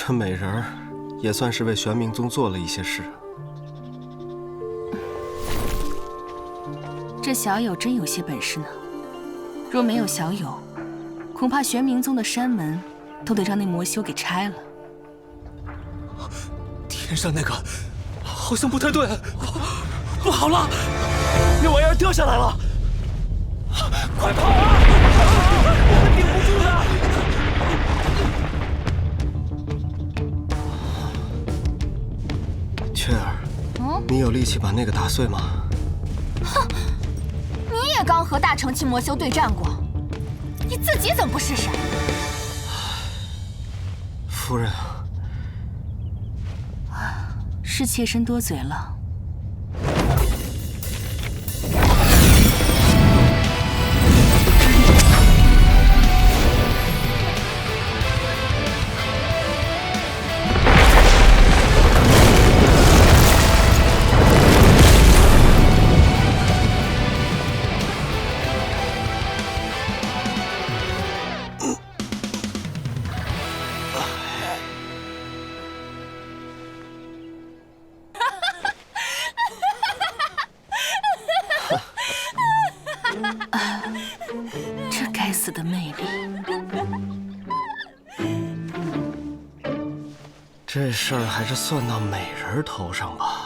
这美人儿也算是为玄冥宗做了一些事。这小友真有些本事呢。若没有小友，恐怕玄冥宗的山门都得让那魔修给拆了。天上那个好像不太对，不好了，那玩意儿掉下来了！快跑啊！我们顶不住的。雀儿，你有力气把那个打碎吗？哼，你也刚和大成气魔修对战过，你自己怎么不试试？夫人，是妾身多嘴了。这该死的魅力！这事儿还是算到美人头上吧。